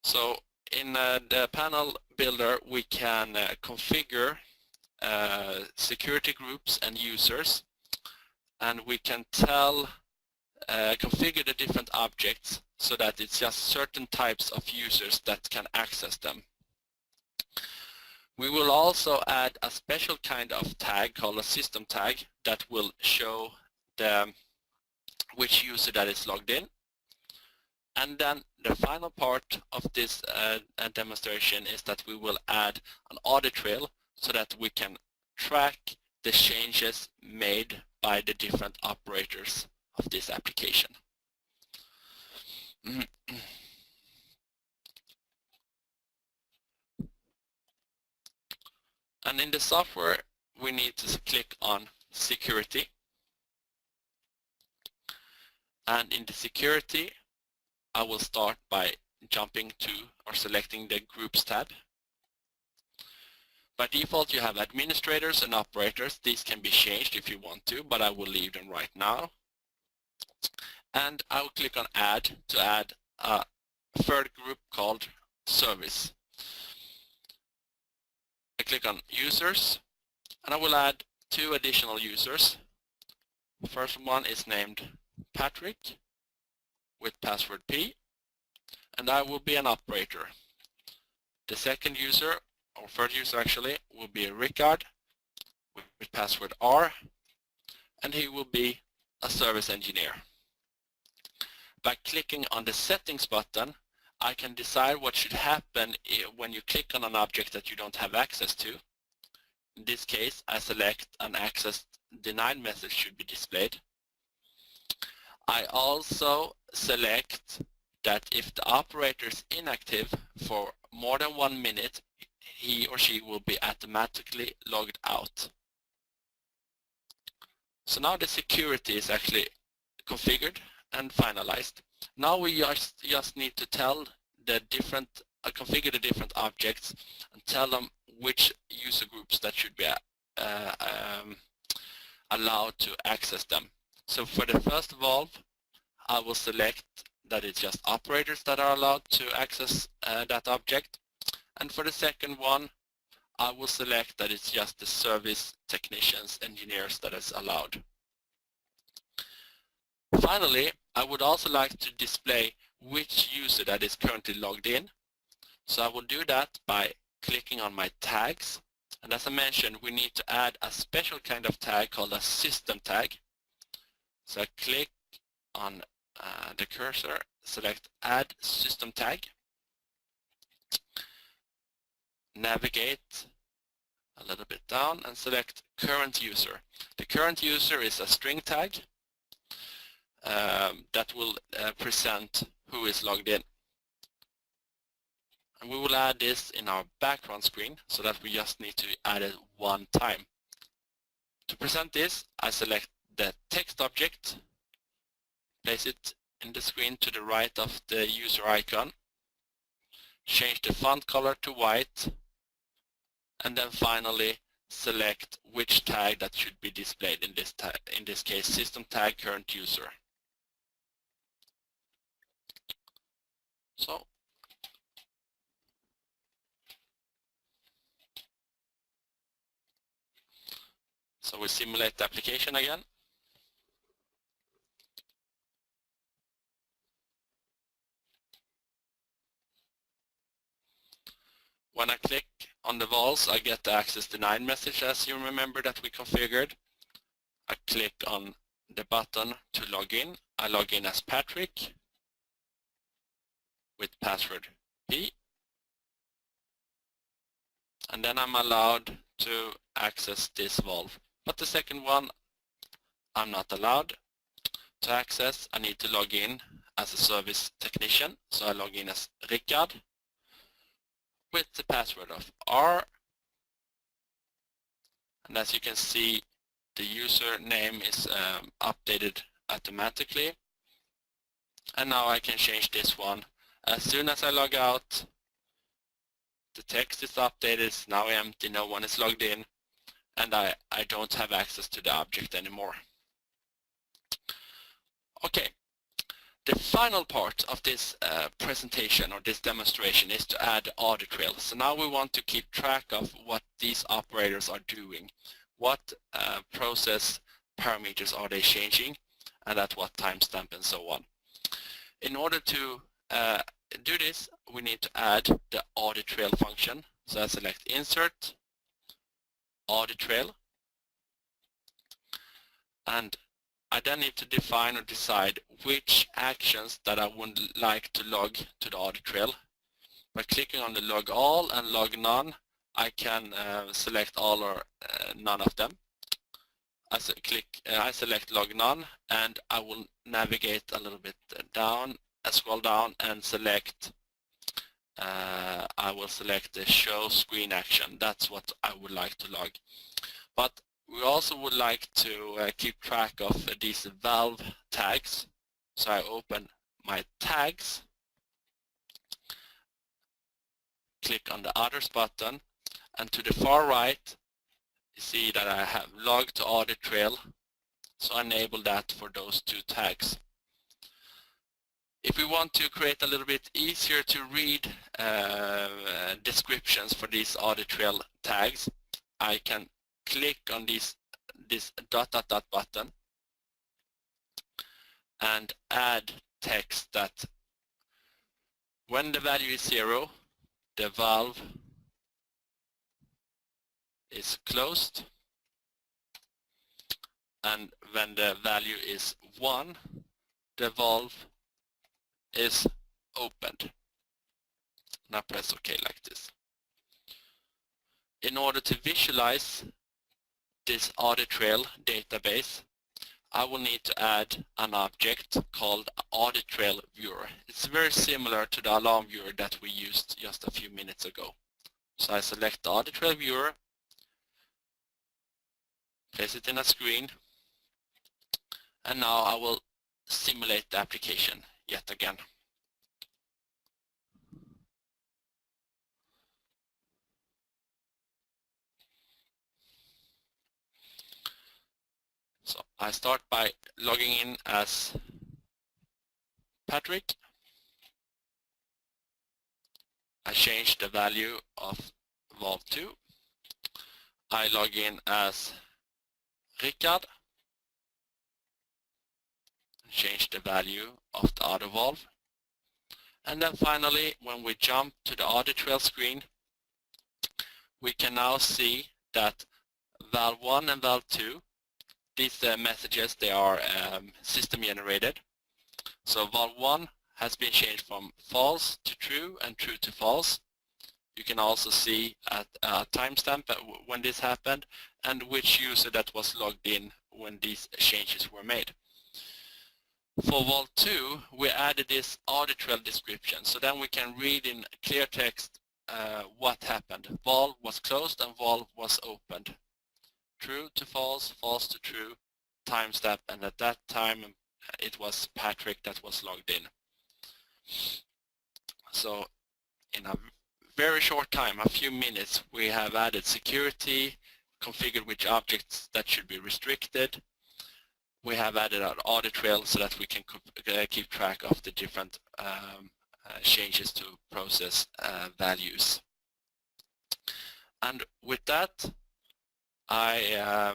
So in the panel builder, we can configure security groups and users, and we can configure the different objects so that it's just certain types of users that can access them. We will also add a special kind of tag called a system tag that will show which user that is logged in. And then the final part of this demonstration is that we will add an audit trail so that we can track the changes made by the different operators of this application. And in the software, we need to click on security. And in the security, I will start by jumping to or selecting the Groups tab. By default, you have administrators and operators. These can be changed if you want to, but I will leave them right now. And I will click on Add to add a third group called Service. I click on Users, and I will add 2 additional users. The first one is named Patrick with password P, and I will be an operator. The second user, or third user actually, will be Rickard with password R, and he will be a service engineer. By clicking on the settings button, I can decide what should happen when you click on an object that you don't have access to. In this case, I select an access denied message should be displayed. I also select that if the operator is inactive for more than 1 minute, he or she will be automatically logged out. So now the security is actually configured and finalized. Now we just need to tell the configure the different objects and tell them which user groups that should be allowed to access them. So for the first valve, I will select that it's just operators that are allowed to access that object. And for the second one, I will select that it's just the service technicians, engineers that is allowed. Finally, I would also like to display which user that is currently logged in. So I will do that by clicking on my tags. And as I mentioned, we need to add a special kind of tag called a system tag. So I click on the cursor, select Add System Tag, navigate a little bit down and select Current User. The current user is a string tag that will present who is logged in. And we will add this in our background screen so that we just need to add it one time. To present this, I select the text object, place it in the screen to the right of the user icon, change the font color to white, and then finally select which tag that should be displayed in this case, system tag current user. So we simulate the application again. When I click on the valves, I get the access denied message, as you remember that we configured. I click on the button to log in. I log in as Patrick with password P. And then I'm allowed to access this valve. But the second one, I'm not allowed to access. I need to log in as a service technician. So I log in as Rickard with the password of R. And as you can see, the username is updated automatically. And now I can change this one. As soon as I log out, the text is updated, it's now empty, no one is logged in, and I don't have access to the object anymore. Okay, The final part of this presentation or this demonstration is to add audit trail. So now we want to keep track of what these operators are doing. What process parameters are they changing and at what timestamp and so on. In order to do this, we need to add the audit trail function. So I select insert, audit trail, and I then need to define or decide which actions that I would like to log to the audit trail. By clicking on the log all and log none, I can select all or none of them. I select log none, and I will navigate a little bit down, scroll down and select I will select the show screen action. That's what I would like to log. But we also would like to keep track of these valve tags. So I open my tags, click on the others button, and to the far right you see that I have log to audit trail. So enable that for those two tags. If we want to create a little bit easier to read descriptions for these audit trail tags, I can click on this dot button and add text that when the value is 0, the valve is closed, and when the value is 1, the valve is opened. Now press OK like this. In order to visualize this audit trail database, I will need to add an object called audit trail viewer. It's very similar to the alarm viewer that we used just a few minutes ago. So I select the audit trail viewer, place it in a screen, and now I will simulate the application yet again. So I start by logging in as Patrick. I change the value of valve 2. I log in as Richard. Change the value of the other valve. And then finally, when we jump to the audit trail screen, we can now see that valve 1 and valve 2, these messages, they are system generated. So valve 1 has been changed from false to true and true to false. You can also see at a timestamp when this happened and which user that was logged in when these changes were made. For valve 2, we added this audit trail description, so then we can read in clear text what happened. Valve was closed and valve was opened. True to false, false to true, timestamp, and at that time it was Patrick that was logged in. So in a very short time, a few minutes, we have added security, configured which objects that should be restricted. We have added an audit trail so that we can keep track of the different changes to process values. And with that, I